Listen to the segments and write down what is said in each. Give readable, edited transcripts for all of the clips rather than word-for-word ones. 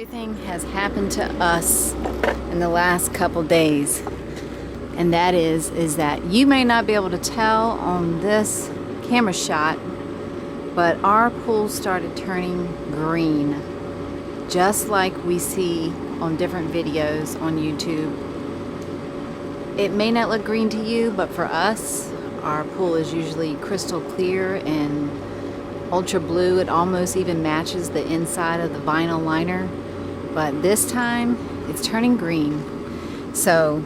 Everything has happened to us in the last couple days, and that is that you may not be able to tell on this camera shot, but our pool started turning green, just like we see on different videos on YouTube. It may not look green to you, but for us, our pool is usually crystal clear and ultra blue. It almost even matches the inside of the vinyl liner, but this time it's turning green. So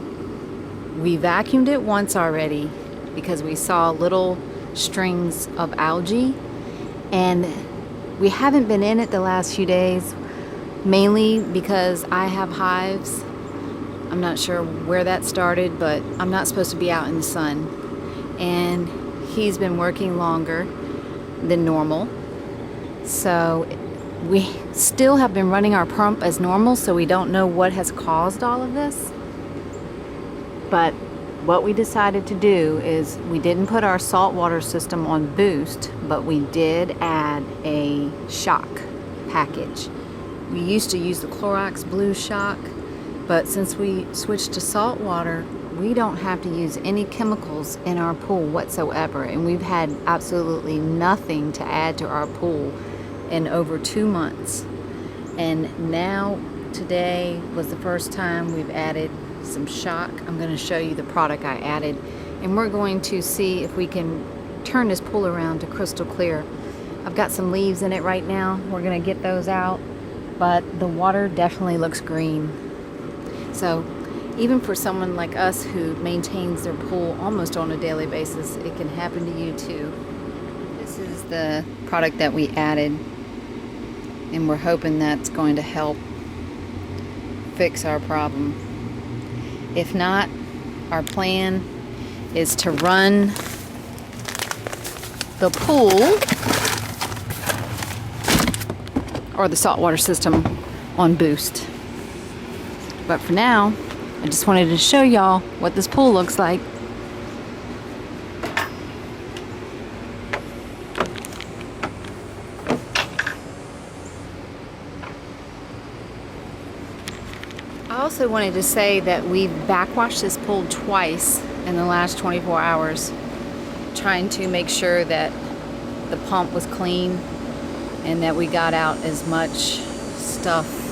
we vacuumed it once already because we saw little strings of algae, and we haven't been in it the last few days, mainly because I have hives. I'm not sure where that started, but I'm not supposed to be out in the sun, and he's been working longer than normal, so we still have been running our pump as normal, so we don't know what has caused all of this. But what we decided to do is we didn't put our saltwater system on boost, but we did add a shock package. We used to use the Clorox Blue shock, but since we switched to saltwater, we don't have to use any chemicals in our pool whatsoever, and we've had absolutely nothing to add to our pool in over 2 months. And now today was the first time we've added some shock. I'm going to show you the product I added, and we're going to see if we can turn this pool around to crystal clear. I've got some leaves in it right now. We're going to get those out, but the water definitely looks green. So even for someone like us who maintains their pool almost on a daily basis, it can happen to you too. This is the product that we added, and we're hoping that's going to help fix our problem. If not, our plan is to run the pool or the saltwater system on boost. But for now, I just wanted to show y'all what this pool looks like. I also wanted to say that we've backwashed this pool twice in the last 24 hours, trying to make sure that the pump was clean and that we got out as much stuff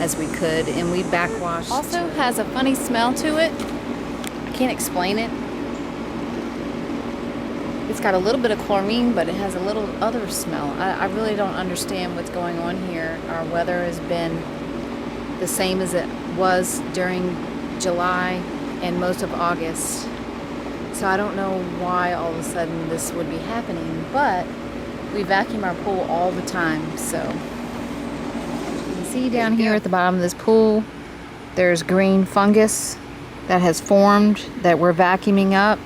as we could, and we backwashed. Also has a funny smell to it. I can't explain it. It's got a little bit of chlorine, but it has a little other smell. I really don't understand what's going on here. Our weather has been the same as it was during July and most of August, so I don't know why all of a sudden this would be happening, but we vacuum our pool all the time. So see down here at the bottom of this pool, there's green fungus that has formed that we're vacuuming up,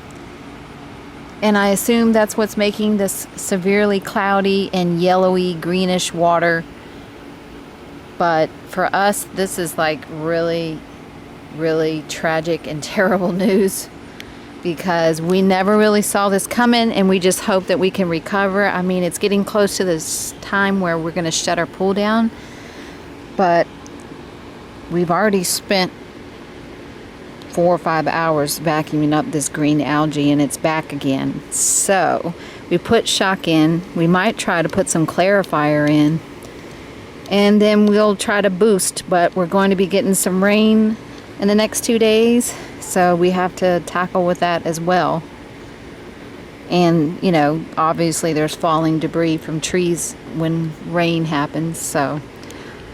and I assume that's what's making this severely cloudy and yellowy greenish water. But for us, this is like really tragic and terrible news, because we never really saw this coming, and we just hope that we can recover. I mean, it's getting close to this time where we're going to shut our pool down, but we've already spent 4 or 5 hours vacuuming up this green algae, and it's back again. So we put shock in. We might try to put some Clarifier in, and then we'll try to boost, but we're going to be getting some rain in the next 2 days, so we have to tackle with that as well. And you know, obviously there's falling debris from trees when rain happens, so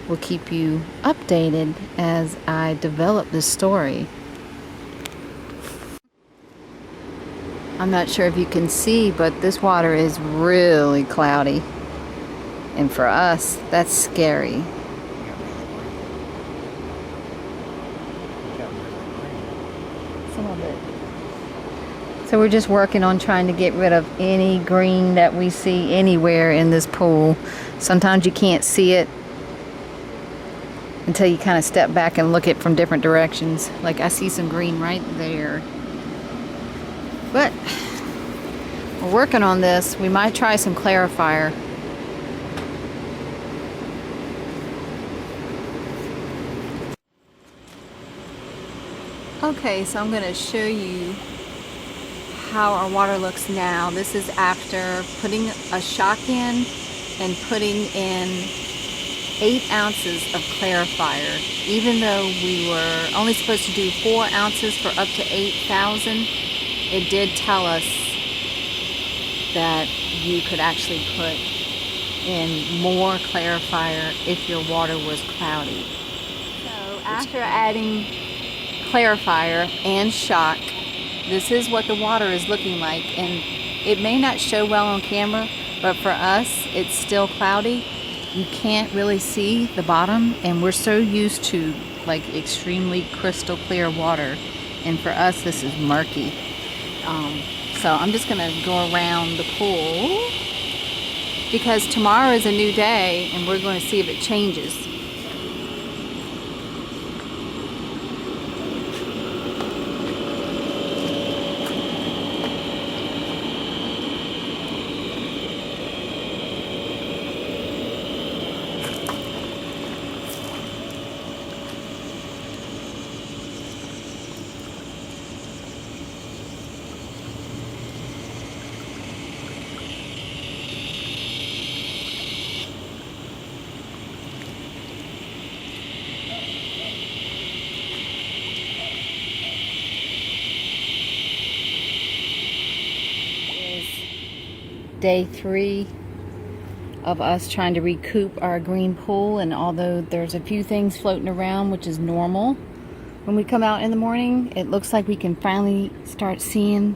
we'll keep you updated as I develop this story. I'm not sure if you can see, but this water is really cloudy. And for us, that's scary. Some of it. So we're just working on trying to get rid of any green that we see anywhere in this pool. Sometimes you can't see it until you kind of step back and look at it from different directions. Like I see some green right there. But we're working on this. We might try some Clarifier. Okay, so I'm going to show you how our water looks now. This is after putting a shock in and putting in 8 ounces of Clarifier. Even though we were only supposed to do 4 ounces for up to 8,000, it did tell us that you could actually put in more Clarifier if your water was cloudy. So after adding Clarifier and shock, this is what the water is looking like, and it may not show well on camera, but for us it's still cloudy. You can't really see the bottom, and we're so used to like extremely crystal clear water, and for us this is murky. So I'm just gonna go around the pool because tomorrow is a new day and we're going to see if it changes. Day 3 of us trying to recoup our green pool, and although there's a few things floating around, which is normal when we come out in the morning, it looks like we can finally start seeing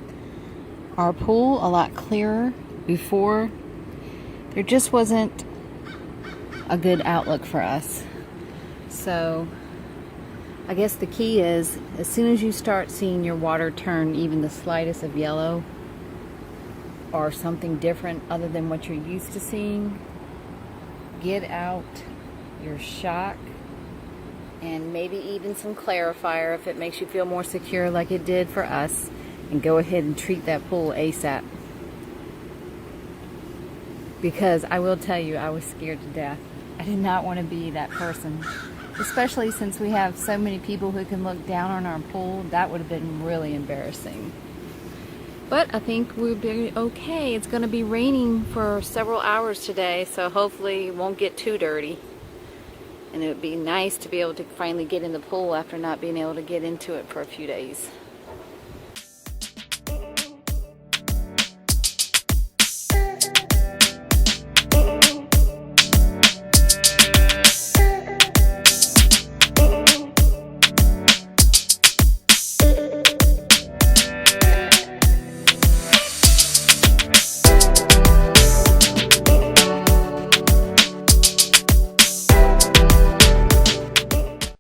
our pool a lot clearer. Before, there just wasn't a good outlook for us. So I guess the key is, as soon as you start seeing your water turn even the slightest of yellow or something different other than what you're used to seeing, get out your shock and maybe even some Clarifier if it makes you feel more secure like it did for us, and go ahead and treat that pool ASAP. Because I will tell you, I was scared to death. I did not want to be that person, especially since we have so many people who can look down on our pool. That would have been really embarrassing. But I think we'll be okay. It's going to be raining for several hours today, so hopefully it won't get too dirty. And it would be nice to be able to finally get in the pool after not being able to get into it for a few days.